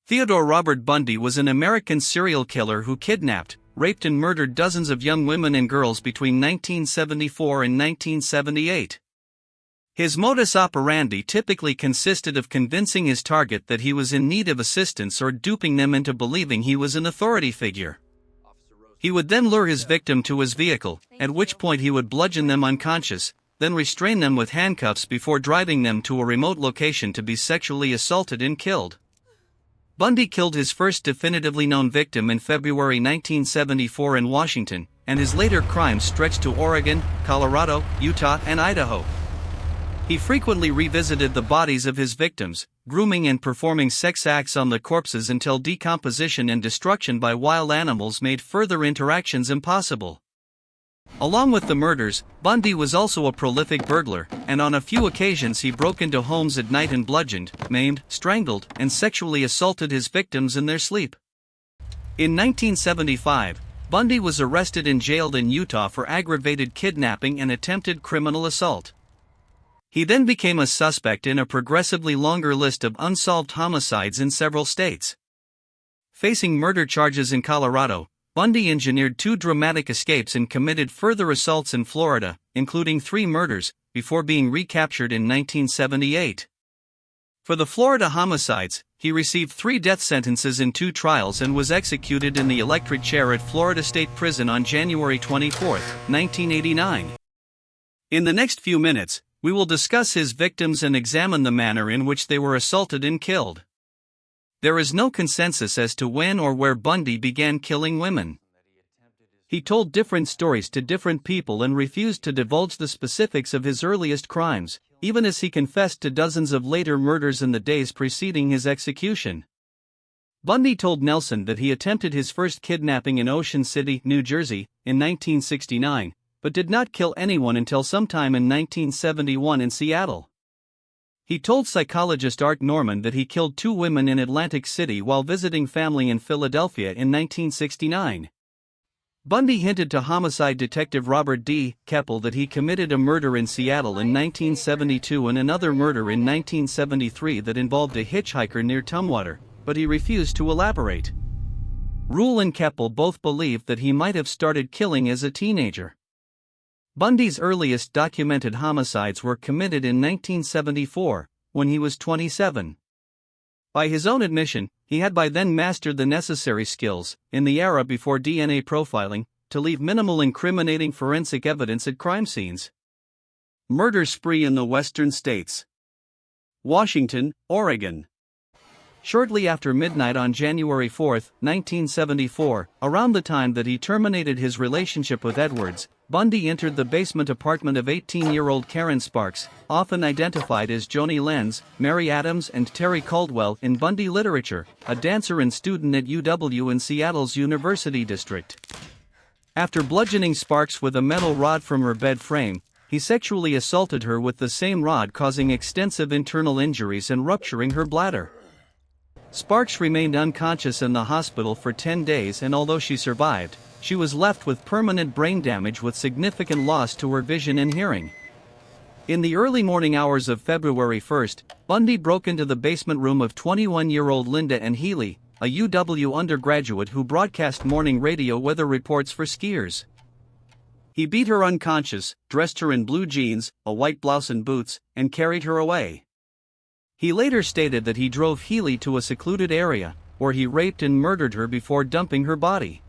Theodore Robert Bundy was an American serial killer who kidnapped, raped and murdered dozens of young women and girls between 1974 and 1978. His modus operandi typically consisted of convincing his target that he was in need of assistance or duping them into believing he was an authority figure. He would then lure his victim to his vehicle, at which point he would bludgeon them unconscious, then restrain them with handcuffs before driving them to a remote location to be sexually assaulted and killed. Bundy killed his first definitively known victim in February 1974 in Washington, and his later crimes stretched to Oregon, Colorado, Utah, and Idaho. He frequently revisited the bodies of his victims, grooming and performing sex acts on the corpses until decomposition and destruction by wild animals made further interactions impossible. Along with the murders, Bundy was also a prolific burglar, and on a few occasions he broke into homes at night and bludgeoned, maimed, strangled, and sexually assaulted his victims in their sleep. In 1975, Bundy was arrested and jailed in Utah for aggravated kidnapping and attempted criminal assault. He then became a suspect in a progressively longer list of unsolved homicides in several states. Facing murder charges in Colorado, Bundy engineered 2 dramatic escapes and committed further assaults in Florida, including 3 murders, before being recaptured in 1978. For the Florida homicides, he received 3 death sentences in 2 trials and was executed in the electric chair at Florida State Prison on January 24, 1989. In the next few minutes, we will discuss his victims and examine the manner in which they were assaulted and killed. There is no consensus as to when or where Bundy began killing women. He told different stories to different people and refused to divulge the specifics of his earliest crimes, even as he confessed to dozens of later murders in the days preceding his execution. Bundy told Nelson that he attempted his first kidnapping in Ocean City, New Jersey, in 1969, but did not kill anyone until sometime in 1971 in Seattle. He told psychologist Art Norman that he killed 2 women in Atlantic City while visiting family in Philadelphia in 1969. Bundy hinted to homicide detective Robert D. Keppel that he committed a murder in Seattle in 1972 and another murder in 1973 that involved a hitchhiker near Tumwater, but he refused to elaborate. Rule and Keppel both believed that he might have started killing as a teenager. Bundy's earliest documented homicides were committed in 1974, when he was 27. By his own admission, he had by then mastered the necessary skills, in the era before DNA profiling, to leave minimal incriminating forensic evidence at crime scenes. Murder spree in the western states. Washington, Oregon. Shortly after midnight on January 4, 1974, around the time that he terminated his relationship with Edwards, Bundy entered the basement apartment of 18-year-old Karen Sparks, often identified as Joni Lenz, Mary Adams and Terry Caldwell in Bundy literature, a dancer and student at UW in Seattle's University District. After bludgeoning Sparks with a metal rod from her bed frame, he sexually assaulted her with the same rod, causing extensive internal injuries and rupturing her bladder. Sparks remained unconscious in the hospital for 10 days, and although she survived, she was left with permanent brain damage with significant loss to her vision and hearing. In the early morning hours of February 1, Bundy broke into the basement room of 21-year-old Linda Ann Healy, a UW undergraduate who broadcast morning radio weather reports for skiers. He beat her unconscious, dressed her in blue jeans, a white blouse and boots, and carried her away. He later stated that he drove Healy to a secluded area, where he raped and murdered her before dumping her body.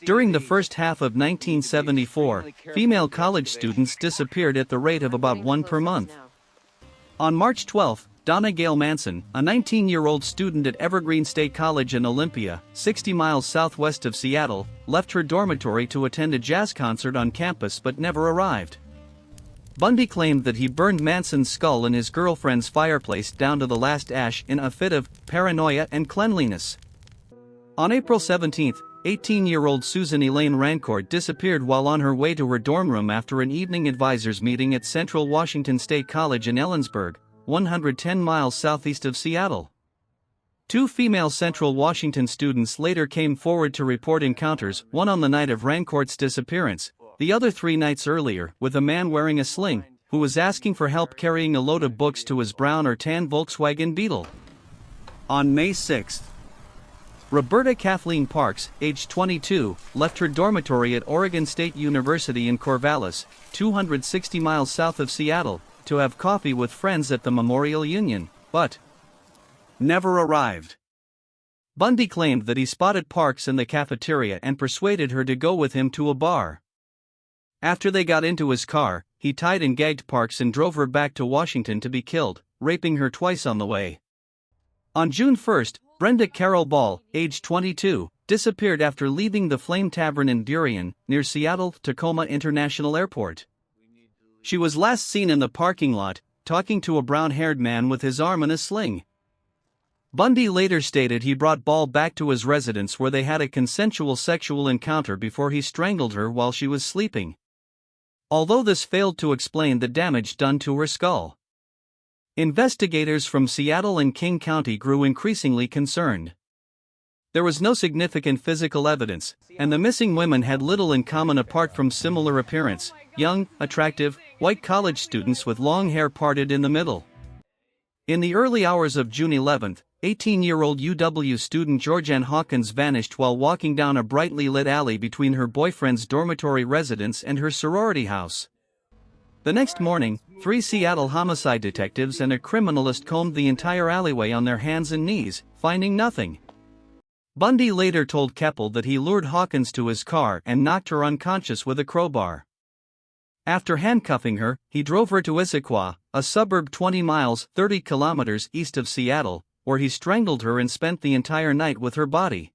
During the first half of 1974, female college students disappeared at the rate of about 1 per month. On March 12, Donna Gail Manson, a 19-year-old student at Evergreen State College in Olympia, 60 miles southwest of Seattle, left her dormitory to attend a jazz concert on campus but never arrived. Bundy claimed that he burned Manson's skull in his girlfriend's fireplace down to the last ash in a fit of paranoia and cleanliness. On April 17, 18-year-old Susan Elaine Rancourt disappeared while on her way to her dorm room after an evening advisors meeting at Central Washington State College in Ellensburg, 110 miles southeast of Seattle. 2 female Central Washington students later came forward to report encounters, one on the night of Rancourt's disappearance, the other 3 nights earlier, with a man wearing a sling, who was asking for help carrying a load of books to his brown or tan Volkswagen Beetle. On May 6, Roberta Kathleen Parks, age 22, left her dormitory at Oregon State University in Corvallis, 260 miles south of Seattle, to have coffee with friends at the Memorial Union, but never arrived. Bundy claimed that he spotted Parks in the cafeteria and persuaded her to go with him to a bar. After they got into his car, he tied and gagged Parks and drove her back to Washington to be killed, raping her twice on the way. On June 1, Brenda Carol Ball, age 22, disappeared after leaving the Flame Tavern in Burien, near Seattle-Tacoma International Airport. She was last seen in the parking lot, talking to a brown-haired man with his arm in a sling. Bundy later stated he brought Ball back to his residence where they had a consensual sexual encounter before he strangled her while she was sleeping. Although this failed to explain the damage done to her skull. Investigators from Seattle and King County grew increasingly concerned. There was no significant physical evidence, and the missing women had little in common apart from similar appearance: young, attractive, white college students with long hair parted in the middle. In the early hours of June 11, 18-year-old UW student Georgianne Hawkins vanished while walking down a brightly lit alley between her boyfriend's dormitory residence and her sorority house. The next morning, 3 Seattle homicide detectives and a criminalist combed the entire alleyway on their hands and knees, finding nothing. Bundy later told Keppel that he lured Hawkins to his car and knocked her unconscious with a crowbar. After handcuffing her, he drove her to Issaquah, a suburb 20 miles (30 kilometers) east of Seattle, where he strangled her and spent the entire night with her body.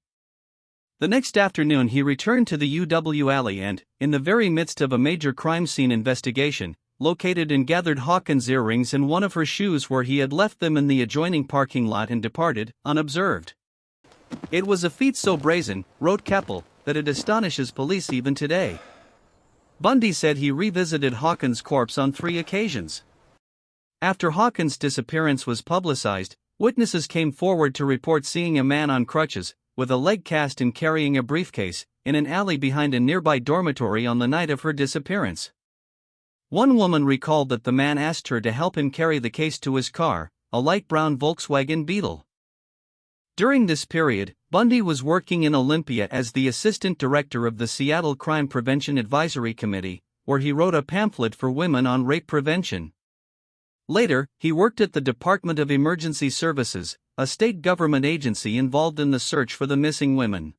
The next afternoon he returned to the UW alley and, in the very midst of a major crime scene investigation, located and gathered Hawkins' earrings and one of her shoes where he had left them in the adjoining parking lot and departed, unobserved. It was a feat so brazen, wrote Keppel, that it astonishes police even today. Bundy said he revisited Hawkins' corpse on 3 occasions. After Hawkins' disappearance was publicized, witnesses came forward to report seeing a man on crutches, with a leg cast and carrying a briefcase, in an alley behind a nearby dormitory on the night of her disappearance. One woman recalled that the man asked her to help him carry the case to his car, a light brown Volkswagen Beetle. During this period, Bundy was working in Olympia as the assistant director of the Seattle Crime Prevention Advisory Committee, where he wrote a pamphlet for women on rape prevention. Later, he worked at the Department of Emergency Services, a state government agency involved in the search for the missing women.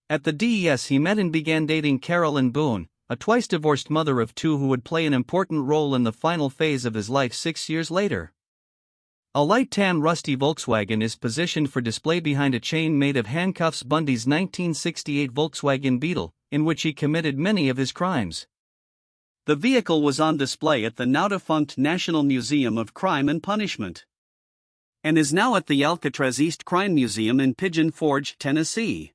At the DES he met and began dating Carolyn Boone, a twice-divorced mother of 2 who would play an important role in the final phase of his life 6 years later. A light tan rusty Volkswagen is positioned for display behind a chain made of handcuffs. Bundy's 1968 Volkswagen Beetle, in which he committed many of his crimes. The vehicle was on display at the now-defunct National Museum of Crime and Punishment, and is now at the Alcatraz East Crime Museum in Pigeon Forge, Tennessee.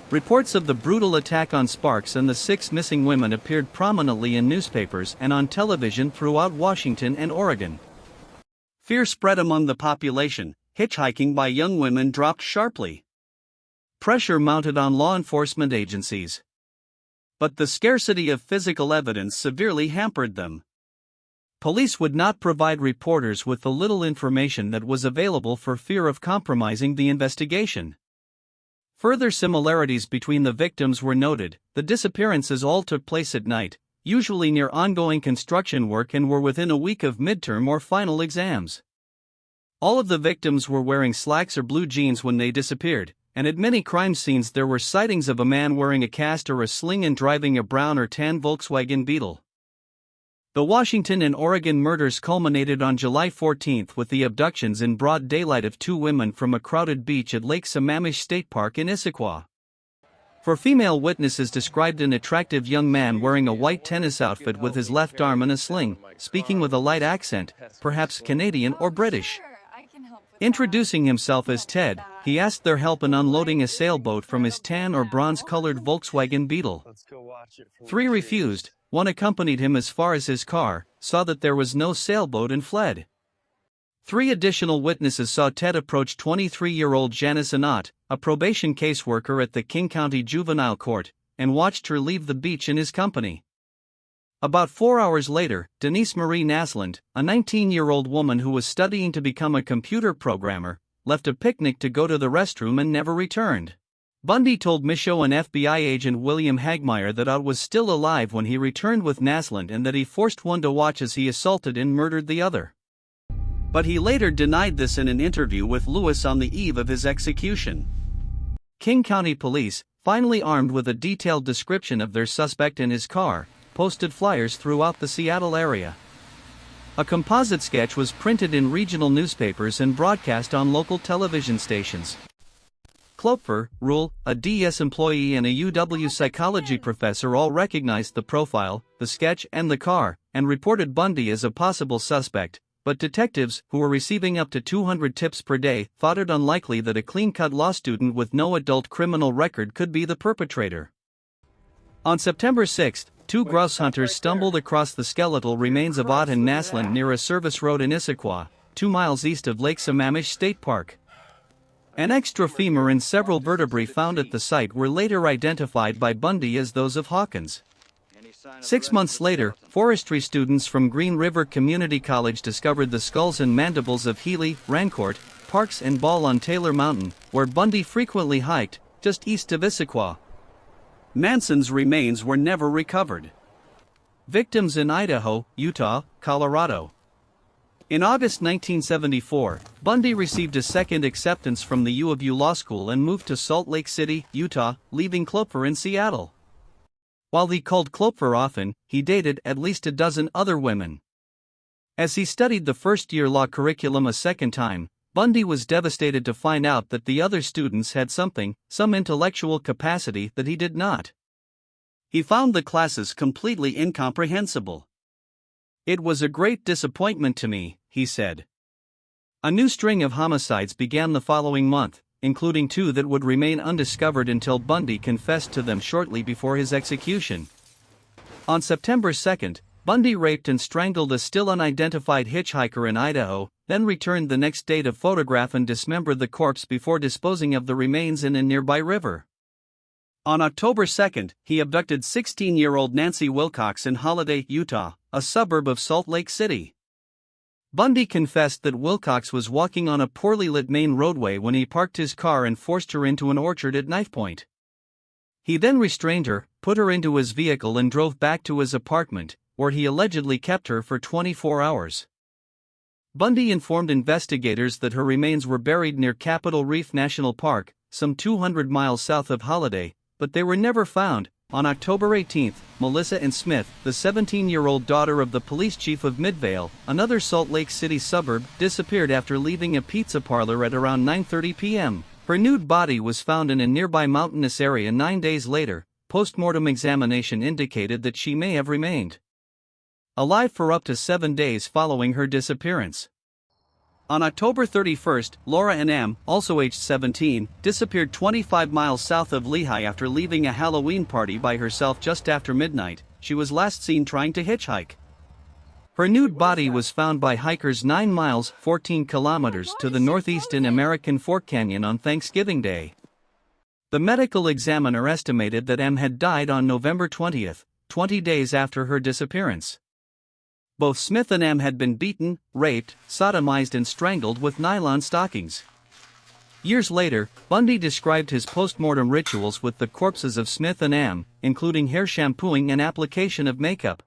Reports of the brutal attack on Sparks and the 6 missing women appeared prominently in newspapers and on television throughout Washington and Oregon. Fear spread among the population, hitchhiking by young women dropped sharply. Pressure mounted on law enforcement agencies. But the scarcity of physical evidence severely hampered them. Police would not provide reporters with the little information that was available for fear of compromising the investigation. Further similarities between the victims were noted. The disappearances all took place at night, usually near ongoing construction work, and were within a week of midterm or final exams. All of the victims were wearing slacks or blue jeans when they disappeared, and at many crime scenes there were sightings of a man wearing a cast or a sling and driving a brown or tan Volkswagen Beetle. The Washington and Oregon murders culminated on July 14 with the abductions in broad daylight of 2 women from a crowded beach at Lake Sammamish State Park in Issaquah. For female witnesses described an attractive young man wearing a white tennis outfit with his left arm in a sling, speaking with a light accent, perhaps Canadian or British. Introducing himself as Ted, he asked their help in unloading a sailboat from his tan or bronze-colored Volkswagen Beetle. 3 refused. 1 accompanied him as far as his car, saw that there was no sailboat and fled. 3 additional witnesses saw Ted approach 23-year-old Janice Anat, a probation caseworker at the King County Juvenile Court, and watched her leave the beach in his company. About 4 hours later, Denise Marie Nasland, a 19-year-old woman who was studying to become a computer programmer, left a picnic to go to the restroom and never returned. Bundy told Michaud and FBI agent William Hagmeyer that Ott was still alive when he returned with Naslund and that he forced one to watch as he assaulted and murdered the other. But he later denied this in an interview with Lewis on the eve of his execution. King County Police, finally armed with a detailed description of their suspect and his car, posted flyers throughout the Seattle area. A composite sketch was printed in regional newspapers and broadcast on local television stations. Klopfer, Rule, a DS employee and a UW psychology professor all recognized the profile, the sketch and the car, and reported Bundy as a possible suspect, but detectives, who were receiving up to 200 tips per day, thought it unlikely that a clean-cut law student with no adult criminal record could be the perpetrator. On September 6, two grouse hunters stumbled across the skeletal remains of Ott and Naslund near a service road in Issaquah, 2 miles east of Lake Sammamish State Park. An extra femur and several vertebrae found at the site were later identified by Bundy as those of Hawkins. 6 months later, forestry students from Green River Community College discovered the skulls and mandibles of Healy, Rancourt, Parks and Ball on Taylor Mountain, where Bundy frequently hiked, just east of Issaquah. Manson's remains were never recovered. Victims in Idaho, Utah, Colorado. In August 1974, Bundy received a second acceptance from the U of U Law School and moved to Salt Lake City, Utah, leaving Klopfer in Seattle. While he called Klopfer often, he dated at least a dozen other women. As he studied the first-year law curriculum a second time, Bundy was devastated to find out that the other students had some intellectual capacity that he did not. He found the classes completely incomprehensible. "It was a great disappointment to me," he said. A new string of homicides began the following month, including 2 that would remain undiscovered until Bundy confessed to them shortly before his execution. On September 2, Bundy raped and strangled a still unidentified hitchhiker in Idaho, then returned the next day to photograph and dismember the corpse before disposing of the remains in a nearby river. On October 2, he abducted 16-year-old Nancy Wilcox in Holiday, Utah, a suburb of Salt Lake City. Bundy confessed that Wilcox was walking on a poorly lit main roadway when he parked his car and forced her into an orchard at knife point. He then restrained her, put her into his vehicle and drove back to his apartment, where he allegedly kept her for 24 hours. Bundy informed investigators that her remains were buried near Capitol Reef National Park, some 200 miles south of Holiday, but they were never found. On October 18, Melissa Ann Smith, the 17-year-old daughter of the police chief of Midvale, another Salt Lake City suburb, disappeared after leaving a pizza parlor at around 9:30 p.m. Her nude body was found in a nearby mountainous area 9 days later. Post-mortem examination indicated that she may have remained alive for up to 7 days following her disappearance. On October 31, Laura Ann M., also aged 17, disappeared 25 miles south of Lehi after leaving a Halloween party by herself just after midnight. She was last seen trying to hitchhike. Her nude body was found by hikers 9 miles (14 kilometers) to the northeast in American Fork Canyon on Thanksgiving Day. The medical examiner estimated that M had died on November 20, 20 days after her disappearance. Both Smith and M had been beaten, raped, sodomized and strangled with nylon stockings. Years later, Bundy described his post-mortem rituals with the corpses of Smith and M, including hair shampooing and application of makeup.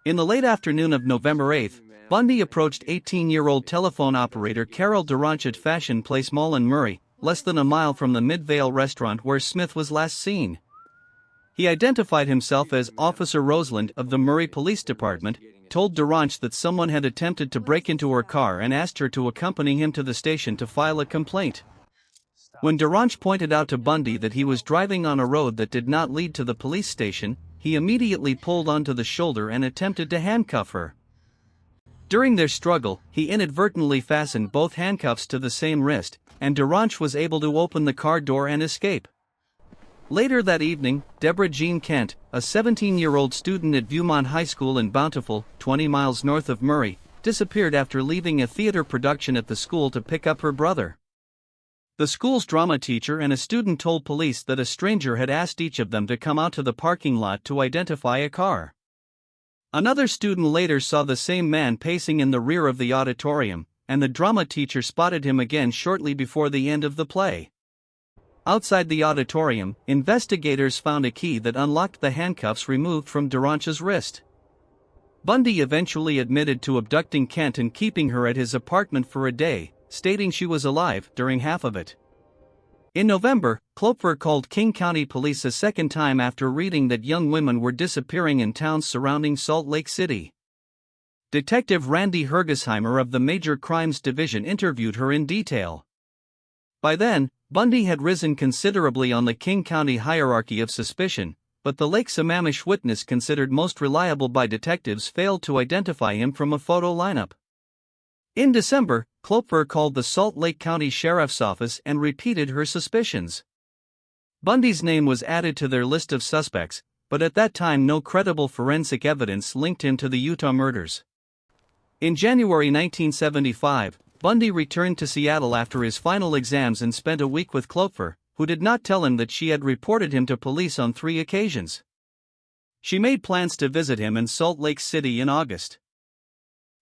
In the late afternoon of November 8, Bundy approached 18-year-old telephone operator Carol Duranch at Fashion Place Mall in Murray, less than a mile from the Midvale restaurant where Smith was last seen. He identified himself as Officer Roseland of the Murray Police Department, told Duranch that someone had attempted to break into her car and asked her to accompany him to the station to file a complaint. When Duranch pointed out to Bundy that he was driving on a road that did not lead to the police station, he immediately pulled onto the shoulder and attempted to handcuff her. During their struggle, he inadvertently fastened both handcuffs to the same wrist, and Duranch was able to open the car door and escape. Later that evening, Deborah Jean Kent, a 17-year-old student at Viewmont High School in Bountiful, 20 miles north of Murray, disappeared after leaving a theater production at the school to pick up her brother. The school's drama teacher and a student told police that a stranger had asked each of them to come out to the parking lot to identify a car. Another student later saw the same man pacing in the rear of the auditorium, and the drama teacher spotted him again shortly before the end of the play. Outside the auditorium, investigators found a key that unlocked the handcuffs removed from Duranche's wrist. Bundy eventually admitted to abducting Kent and keeping her at his apartment for a day, stating she was alive during half of it. In November, Klopfer called King County Police a second time after reading that young women were disappearing in towns surrounding Salt Lake City. Detective Randy Hergesheimer of the Major Crimes Division interviewed her in detail. By then, Bundy had risen considerably on the King County hierarchy of suspicion, but the Lake Sammamish witness considered most reliable by detectives failed to identify him from a photo lineup. In December, Klopfer called the Salt Lake County Sheriff's Office and repeated her suspicions. Bundy's name was added to their list of suspects, but at that time no credible forensic evidence linked him to the Utah murders. In January 1975, Bundy returned to Seattle after his final exams and spent a week with Klopfer, who did not tell him that she had reported him to police on 3 occasions. She made plans to visit him in Salt Lake City in August.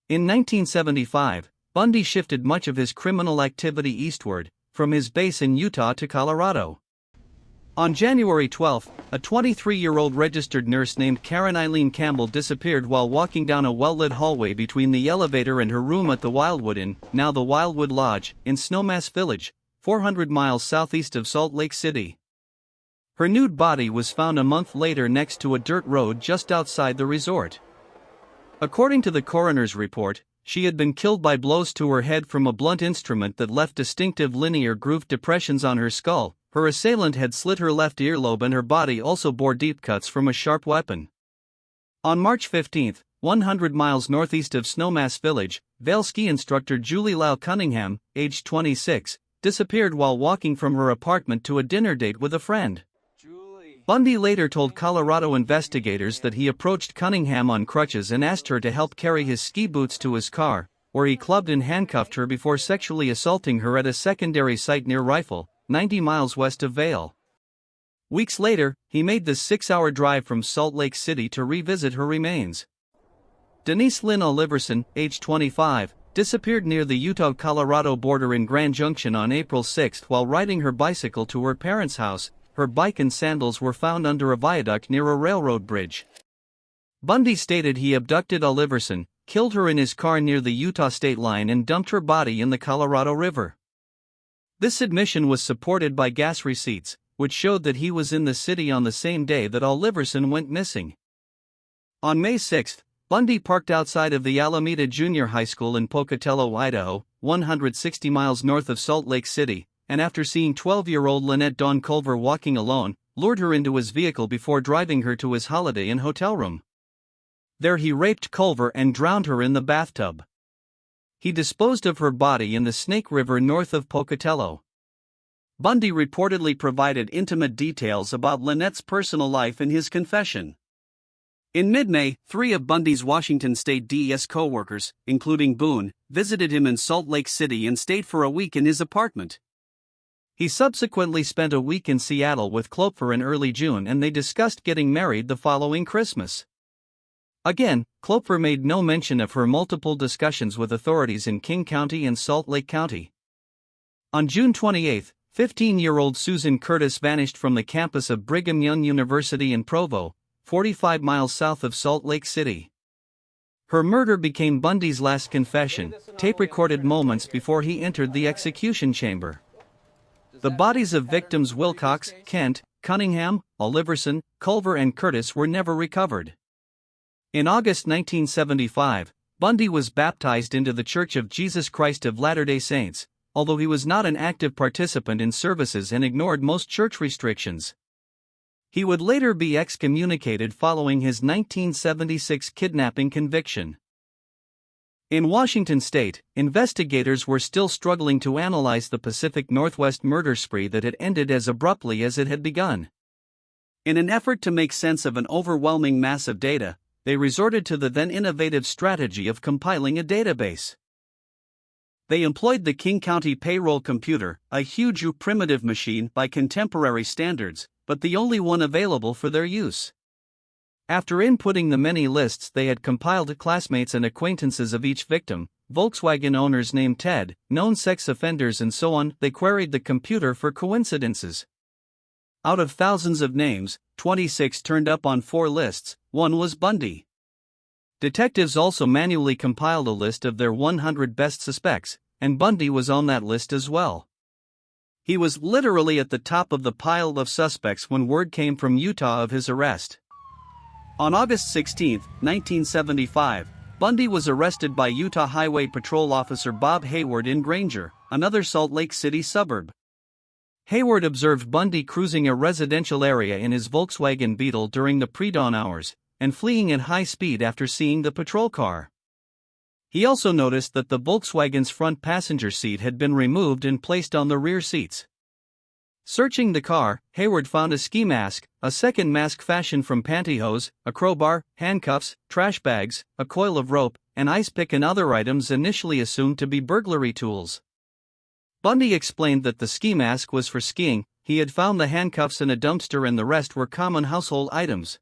In 1975, Bundy shifted much of his criminal activity eastward, from his base in Utah to Colorado. On January 12, a 23-year-old registered nurse named Karen Eileen Campbell disappeared while walking down a well-lit hallway between the elevator and her room at the Wildwood Inn, now the Wildwood Lodge, in Snowmass Village, 400 miles southeast of Salt Lake City. Her nude body was found a month later next to a dirt road just outside the resort. According to the coroner's report, she had been killed by blows to her head from a blunt instrument that left distinctive linear grooved depressions on her skull. Her assailant had slit her left earlobe and her body also bore deep cuts from a sharp weapon. On March 15, 100 miles northeast of Snowmass Village, Vail ski instructor Julie Lau Cunningham, aged 26, disappeared while walking from her apartment to a dinner date with a friend. Bundy later told Colorado investigators that he approached Cunningham on crutches and asked her to help carry his ski boots to his car, where he clubbed and handcuffed her before sexually assaulting her at a secondary site near Rifle, 90 miles west of Vail. Weeks later, he made the 6-hour drive from Salt Lake City to revisit her remains. Denise Lynn Oliverson, age 25, disappeared near the Utah-Colorado border in Grand Junction on April 6 while riding her bicycle to her parents' house. Her bike and sandals were found under a viaduct near a railroad bridge. Bundy stated he abducted Oliverson, killed her in his car near the Utah state line and dumped her body in the Colorado River. This admission was supported by gas receipts, which showed that he was in the city on the same day that Oliverson went missing. On May 6, Bundy parked outside of the Alameda Junior High School in Pocatello, Idaho, 160 miles north of Salt Lake City, and after seeing 12-year-old Lynette Dawn Culver walking alone, lured her into his vehicle before driving her to his Holiday Inn hotel room. There he raped Culver and drowned her in the bathtub. He disposed of her body in the Snake River north of Pocatello. Bundy reportedly provided intimate details about Lynette's personal life in his confession. In mid-May, 3 of Bundy's Washington State DES co-workers, including Boone, visited him in Salt Lake City and stayed for a week in his apartment. He subsequently spent a week in Seattle with Klopfer in early June and they discussed getting married the following Christmas. Again, Klopfer made no mention of her multiple discussions with authorities in King County and Salt Lake County. On June 28, 15-year-old Susan Curtis vanished from the campus of Brigham Young University in Provo, 45 miles south of Salt Lake City. Her murder became Bundy's last confession, tape-recorded moments before he entered the execution chamber. The bodies of victims Wilcox, Kent, Cunningham, Oliverson, Culver and Curtis were never recovered. In August 1975, Bundy was baptized into the Church of Jesus Christ of Latter-day Saints, although he was not an active participant in services and ignored most church restrictions. He would later be excommunicated following his 1976 kidnapping conviction. In Washington state, investigators were still struggling to analyze the Pacific Northwest murder spree that had ended as abruptly as it had begun. In an effort to make sense of an overwhelming mass of data, they resorted to the then innovative strategy of compiling a database. They employed the King County payroll computer, a huge primitive machine by contemporary standards, but the only one available for their use. After inputting the many lists they had compiled classmates and acquaintances of each victim, Volkswagen owners named Ted, known sex offenders and so on. They queried the computer for coincidences. Out of thousands of names, 26 turned up on 4 lists. One was Bundy. Detectives also manually compiled a list of their 100 best suspects, and Bundy was on that list as well. He was literally at the top of the pile of suspects when word came from Utah of his arrest. On August 16, 1975, Bundy was arrested by Utah Highway Patrol Officer Bob Hayward in Granger, another Salt Lake City suburb. Hayward observed Bundy cruising a residential area in his Volkswagen Beetle during the pre-dawn hours, and fleeing at high speed after seeing the patrol car. He also noticed that the Volkswagen's front passenger seat had been removed and placed on the rear seats. Searching the car, Hayward found a ski mask, a second mask fashioned from pantyhose, a crowbar, handcuffs, trash bags, a coil of rope, an ice pick and other items initially assumed to be burglary tools. Bundy explained that the ski mask was for skiing, he had found the handcuffs in a dumpster and the rest were common household items.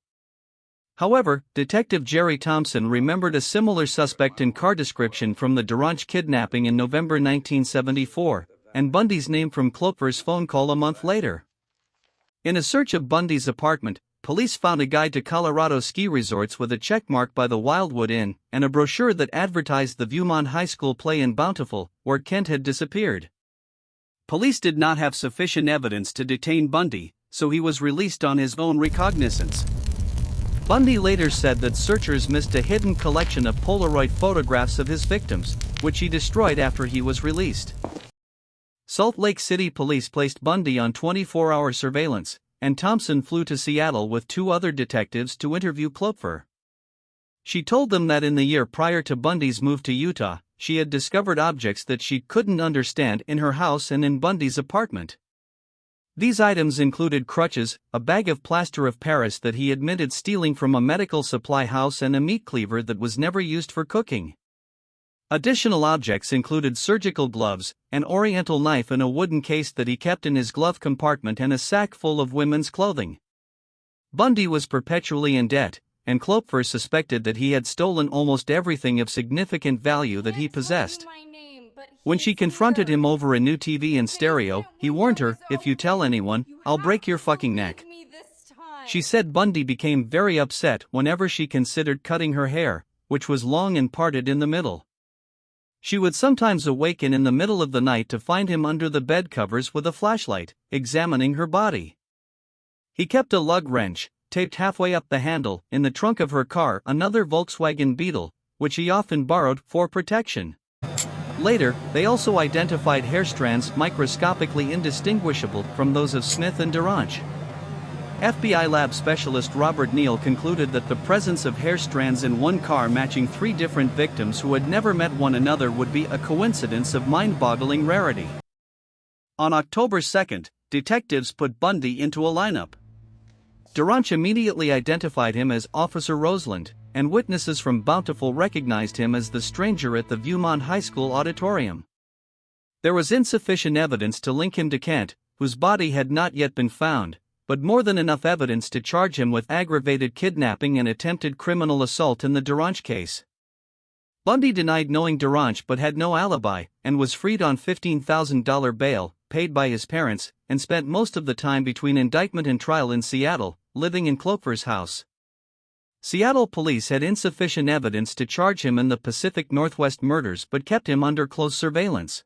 However, Detective Jerry Thompson remembered a similar suspect in car description from the Duranch kidnapping in November 1974, and Bundy's name from Klopfer's phone call a month later. In a search of Bundy's apartment, police found a guide to Colorado ski resorts with a checkmark by the Wildwood Inn, and a brochure that advertised the Viewmont High School play in Bountiful, where Kent had disappeared. Police did not have sufficient evidence to detain Bundy, so he was released on his own recognizance. Bundy later said that searchers missed a hidden collection of Polaroid photographs of his victims, which he destroyed after he was released. Salt Lake City police placed Bundy on 24-hour surveillance, and Thompson flew to Seattle with 2 other detectives to interview Klopfer. She told them that in the year prior to Bundy's move to Utah, she had discovered objects that she couldn't understand in her house and in Bundy's apartment. These items included crutches, a bag of plaster of Paris that he admitted stealing from a medical supply house, and a meat cleaver that was never used for cooking. Additional objects included surgical gloves, an oriental knife in a wooden case that he kept in his glove compartment, and a sack full of women's clothing. Bundy was perpetually in debt, and Klopfer suspected that he had stolen almost everything of significant value that he possessed. When she confronted him over a new TV and stereo, he warned her, "If you tell anyone, I'll break your fucking neck." She said Bundy became very upset whenever she considered cutting her hair, which was long and parted in the middle. She would sometimes awaken in the middle of the night to find him under the bed covers with a flashlight, examining her body. He kept a lug wrench, taped halfway up the handle, in the trunk of her car, another Volkswagen Beetle, which he often borrowed for protection. Later, they also identified hair strands microscopically indistinguishable from those of Smith and Duranch. FBI lab specialist Robert Neal concluded that the presence of hair strands in one car matching 3 different victims who had never met one another would be a coincidence of mind-boggling rarity. On October 2, detectives put Bundy into a lineup. Duranch immediately identified him as Officer Roseland, and witnesses from Bountiful recognized him as the stranger at the Viewmont High School auditorium. There was insufficient evidence to link him to Kent, whose body had not yet been found, but more than enough evidence to charge him with aggravated kidnapping and attempted criminal assault in the Duranch case. Bundy denied knowing Duranch but had no alibi, and was freed on $15,000 bail, paid by his parents, and spent most of the time between indictment and trial in Seattle, living in Klopfer's house. Seattle police had insufficient evidence to charge him in the Pacific Northwest murders but kept him under close surveillance.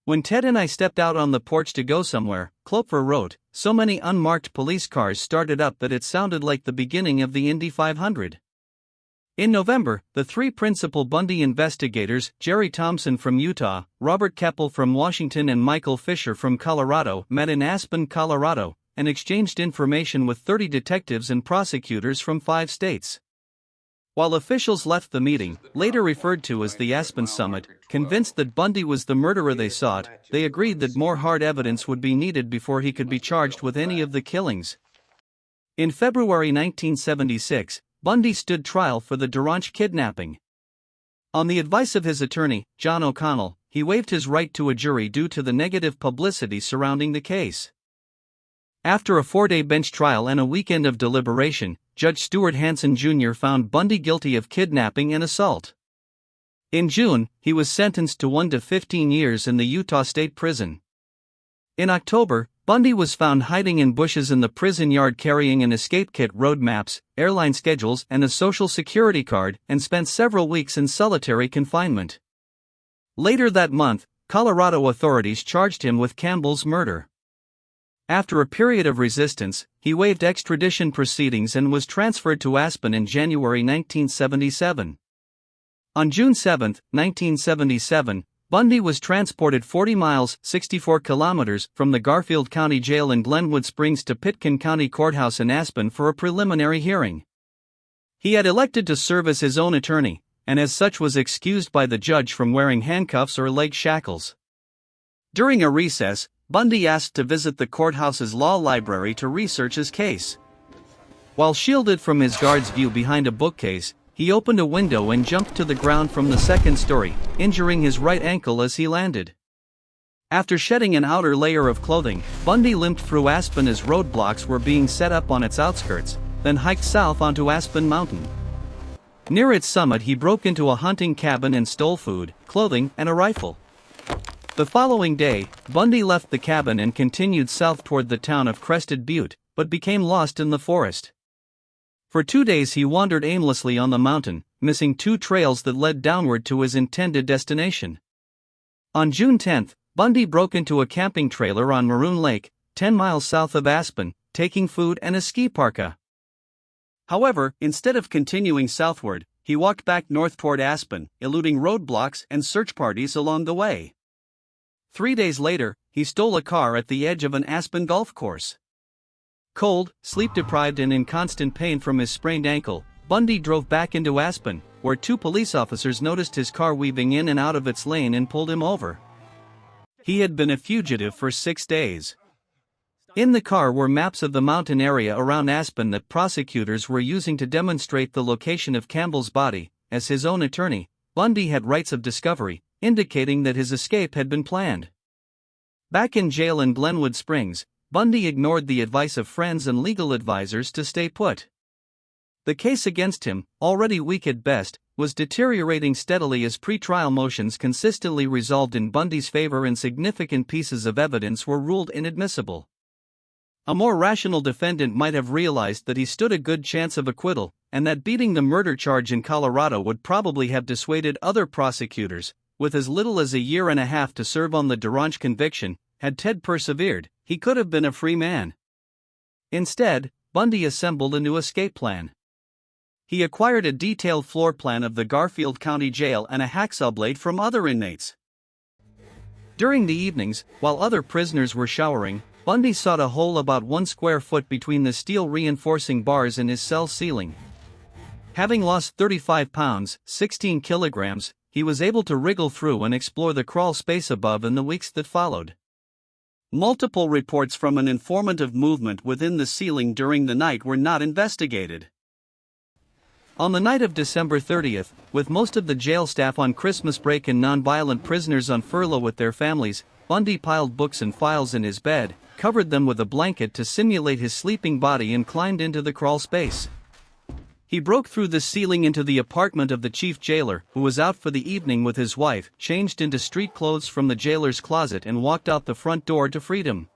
"When Ted and I stepped out on the porch to go somewhere," Klopfer wrote, "so many unmarked police cars started up that it sounded like the beginning of the Indy 500. In November, the 3 principal Bundy investigators, Jerry Thompson from Utah, Robert Keppel from Washington and Michael Fisher from Colorado, met in Aspen, Colorado, and exchanged information with 30 detectives and prosecutors from 5 states. While officials left the meeting, later referred to as the Aspen Summit, convinced that Bundy was the murderer they sought, they agreed that more hard evidence would be needed before he could be charged with any of the killings. In February 1976, Bundy stood trial for the Duranch kidnapping. On the advice of his attorney, John O'Connell, he waived his right to a jury due to the negative publicity surrounding the case. After a 4-day bench trial and a weekend of deliberation, Judge Stuart Hansen Jr. found Bundy guilty of kidnapping and assault. In June, he was sentenced to 1 to 15 years in the Utah State Prison. In October, Bundy was found hiding in bushes in the prison yard carrying an escape kit, road maps, airline schedules, and a social security card, and spent several weeks in solitary confinement. Later that month, Colorado authorities charged him with Campbell's murder. After a period of resistance, he waived extradition proceedings and was transferred to Aspen in January 1977. On June 7, 1977, Bundy was transported 40 miles (64 kilometers) from the Garfield County Jail in Glenwood Springs to Pitkin County Courthouse in Aspen for a preliminary hearing. He had elected to serve as his own attorney, and as such was excused by the judge from wearing handcuffs or leg shackles. During a recess, Bundy asked to visit the courthouse's law library to research his case. While shielded from his guard's view behind a bookcase, he opened a window and jumped to the ground from the second story, injuring his right ankle as he landed. After shedding an outer layer of clothing, Bundy limped through Aspen as roadblocks were being set up on its outskirts, then hiked south onto Aspen Mountain. Near its summit, he broke into a hunting cabin and stole food, clothing, and a rifle. The following day, Bundy left the cabin and continued south toward the town of Crested Butte, but became lost in the forest. For 2 days he wandered aimlessly on the mountain, missing 2 trails that led downward to his intended destination. On June 10, Bundy broke into a camping trailer on Maroon Lake, 10 miles south of Aspen, taking food and a ski parka. However, instead of continuing southward, he walked back north toward Aspen, eluding roadblocks and search parties along the way. 3 days later, he stole a car at the edge of an Aspen golf course. Cold, sleep-deprived and in constant pain from his sprained ankle, Bundy drove back into Aspen, where 2 police officers noticed his car weaving in and out of its lane and pulled him over. He had been a fugitive for 6 days. In the car were maps of the mountain area around Aspen that prosecutors were using to demonstrate the location of Campbell's body. As his own attorney, Bundy had rights of discovery, indicating that his escape had been planned. Back in jail in Glenwood Springs, Bundy ignored the advice of friends and legal advisors to stay put. The case against him, already weak at best, was deteriorating steadily as pre-trial motions consistently resolved in Bundy's favor and significant pieces of evidence were ruled inadmissible. A more rational defendant might have realized that he stood a good chance of acquittal, and that beating the murder charge in Colorado would probably have dissuaded other prosecutors. With as little as a year and a half to serve on the Durange conviction, had Ted persevered, he could have been a free man. Instead, Bundy assembled a new escape plan. He acquired a detailed floor plan of the Garfield County Jail and a hacksaw blade from other inmates. During the evenings, while other prisoners were showering, Bundy sawed a hole about 1 square foot between the steel reinforcing bars in his cell ceiling. Having lost 35 pounds, 16 kilograms, he was able to wriggle through and explore the crawl space above in the weeks that followed. Multiple reports from an informant of movement within the ceiling during the night were not investigated. On the night of December 30th, with most of the jail staff on Christmas break and nonviolent prisoners on furlough with their families, Bundy piled books and files in his bed, covered them with a blanket to simulate his sleeping body and climbed into the crawl space. He broke through the ceiling into the apartment of the chief jailer, who was out for the evening with his wife, changed into street clothes from the jailer's closet and walked out the front door to freedom.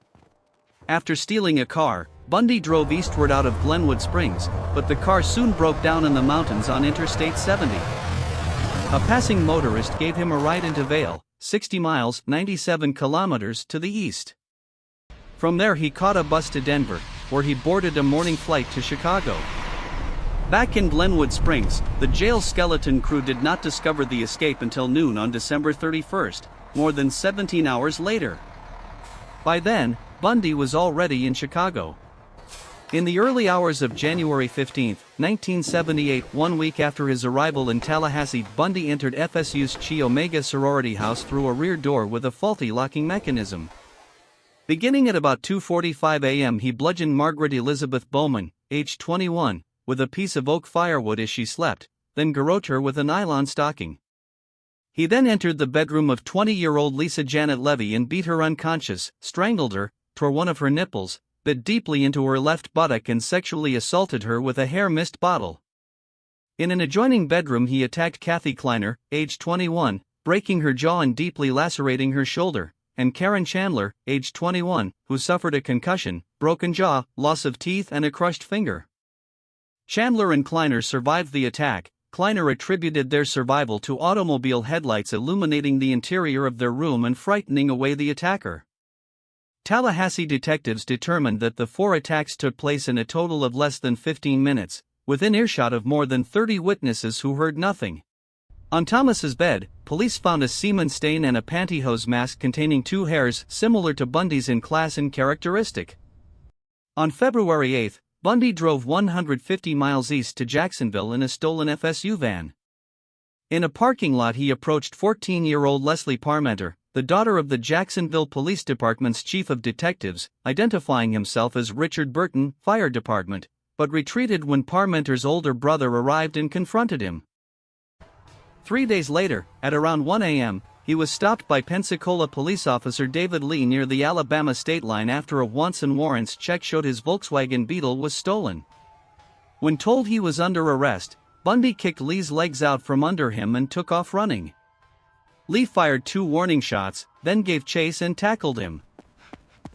After stealing a car, Bundy drove eastward out of Glenwood Springs, but the car soon broke down in the mountains on Interstate 70. A passing motorist gave him a ride into Vail, 60 miles (97 kilometers) to the east. From there he caught a bus to Denver, where he boarded a morning flight to Chicago. Back in Glenwood Springs, the jail skeleton crew did not discover the escape until noon on December 31st, more than 17 hours later. By then, Bundy was already in Chicago. In the early hours of January 15, 1978, 1 week after his arrival in Tallahassee, Bundy entered FSU's Chi Omega sorority house through a rear door with a faulty locking mechanism. Beginning at about 2:45 a.m., he bludgeoned Margaret Elizabeth Bowman, age 21, with a piece of oak firewood as she slept, then garroted her with a nylon stocking. He then entered the bedroom of 20-year-old Lisa Janet Levy and beat her unconscious, strangled her, tore one of her nipples, bit deeply into her left buttock and sexually assaulted her with a hair mist bottle. In an adjoining bedroom, he attacked Kathy Kleiner, age 21, breaking her jaw and deeply lacerating her shoulder, and Karen Chandler, age 21, who suffered a concussion, broken jaw, loss of teeth, and a crushed finger. Chandler and Kleiner survived the attack. Kleiner attributed their survival to automobile headlights illuminating the interior of their room and frightening away the attacker. Tallahassee detectives determined that the 4 attacks took place in a total of less than 15 minutes, within earshot of more than 30 witnesses who heard nothing. On Thomas's bed, police found a semen stain and a pantyhose mask containing 2 hairs similar to Bundy's in class and characteristic. On February 8, Bundy drove 150 miles east to Jacksonville in a stolen FSU van. In a parking lot, he approached 14-year-old Leslie Parmenter, the daughter of the Jacksonville Police Department's chief of detectives, identifying himself as Richard Burton, Fire Department, but retreated when Parmenter's older brother arrived and confronted him. 3 days later, at around 1 a.m., he was stopped by Pensacola police officer David Lee near the Alabama state line after a wants and warrants check showed his Volkswagen Beetle was stolen. When told he was under arrest, Bundy kicked Lee's legs out from under him and took off running. Lee fired 2 warning shots, then gave chase and tackled him.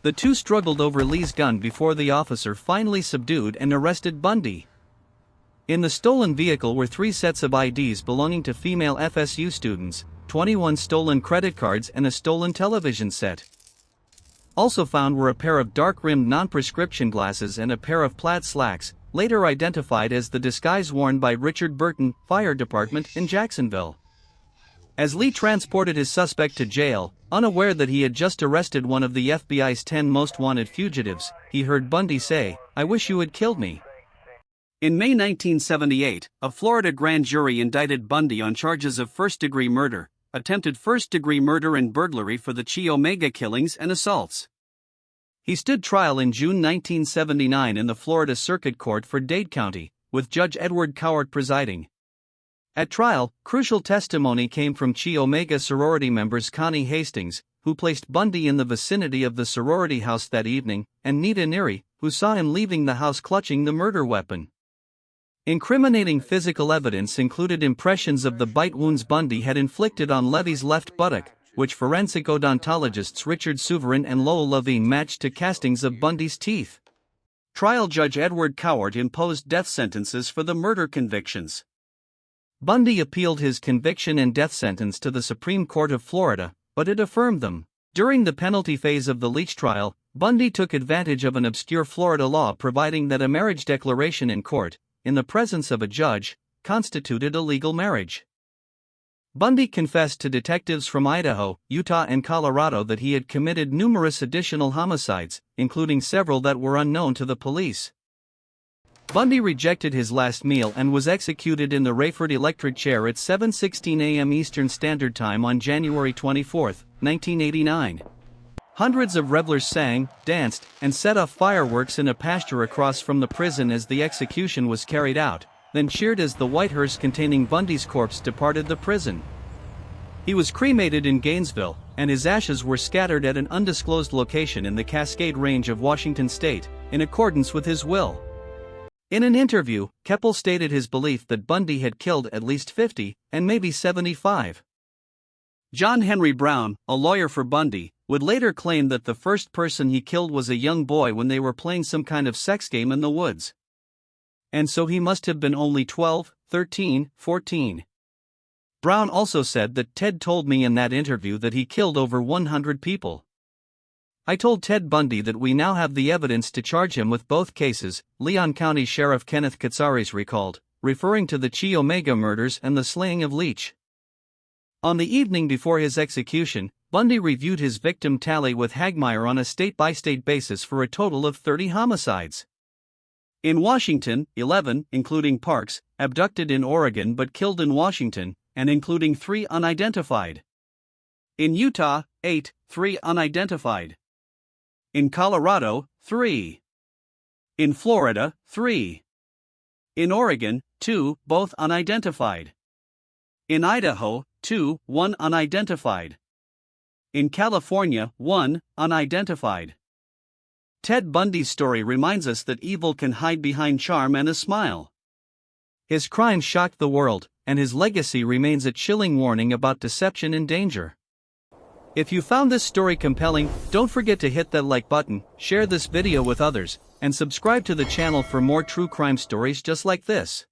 The two struggled over Lee's gun before the officer finally subdued and arrested Bundy. In the stolen vehicle were 3 sets of IDs belonging to female FSU students, 21 stolen credit cards, and a stolen television set. Also found were a pair of dark-rimmed non-prescription glasses and a pair of plaid slacks, later identified as the disguise worn by Richard Burton, Fire Department, in Jacksonville. As Lee transported his suspect to jail, unaware that he had just arrested one of the FBI's 10 most wanted fugitives, he heard Bundy say, "I wish you had killed me." In May 1978, a Florida grand jury indicted Bundy on charges of first-degree murder, attempted first-degree murder and burglary for the Chi Omega killings and assaults. He stood trial in June 1979 in the Florida Circuit Court for Dade County, with Judge Edward Cowart presiding. At trial, crucial testimony came from Chi Omega sorority members Connie Hastings, who placed Bundy in the vicinity of the sorority house that evening, and Nita Neary, who saw him leaving the house clutching the murder weapon. Incriminating physical evidence included impressions of the bite wounds Bundy had inflicted on Levy's left buttock, which forensic odontologists Richard Souverin and Lowell Levine matched to castings of Bundy's teeth. Trial Judge Edward Cowart imposed death sentences for the murder convictions. Bundy appealed his conviction and death sentence to the Supreme Court of Florida, but it affirmed them. During the penalty phase of the Leach trial, Bundy took advantage of an obscure Florida law providing that a marriage declaration in court, in the presence of a judge, constituted a legal marriage. Bundy confessed to detectives from Idaho, Utah, and Colorado that he had committed numerous additional homicides, including several that were unknown to the police. Bundy rejected his last meal and was executed in the Rayford electric chair at 7:16 a.m. Eastern Standard Time on January 24, 1989. Hundreds of revelers sang, danced, and set off fireworks in a pasture across from the prison as the execution was carried out, then cheered as the white hearse containing Bundy's corpse departed the prison. He was cremated in Gainesville, and his ashes were scattered at an undisclosed location in the Cascade Range of Washington state, in accordance with his will. In an interview, Keppel stated his belief that Bundy had killed at least 50, and maybe 75. John Henry Brown, a lawyer for Bundy, would later claim that the first person he killed was a young boy when they were playing some kind of sex game in the woods. And so he must have been only 12, 13, 14. Brown also said that Ted told me in that interview that he killed over 100 people. I told Ted Bundy that we now have the evidence to charge him with both cases, Leon County Sheriff Kenneth Katsaris recalled, referring to the Chi Omega murders and the slaying of Leach. On the evening before his execution, Bundy reviewed his victim tally with Hagmeyer on a state-by-state basis for a total of 30 homicides. In Washington, 11, including Parks, abducted in Oregon but killed in Washington, and including 3 unidentified. In Utah, 8, 3 unidentified. In Colorado, 3. In Florida, 3. In Oregon, 2, both unidentified. In Idaho, 2, 1 unidentified. In California, 1, unidentified. Ted Bundy's story reminds us that evil can hide behind charm and a smile. His crime shocked the world, and his legacy remains a chilling warning about deception and danger. If you found this story compelling, don't forget to hit that like button, share this video with others, and subscribe to the channel for more true crime stories just like this.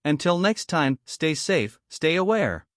Until next time, stay safe, stay aware.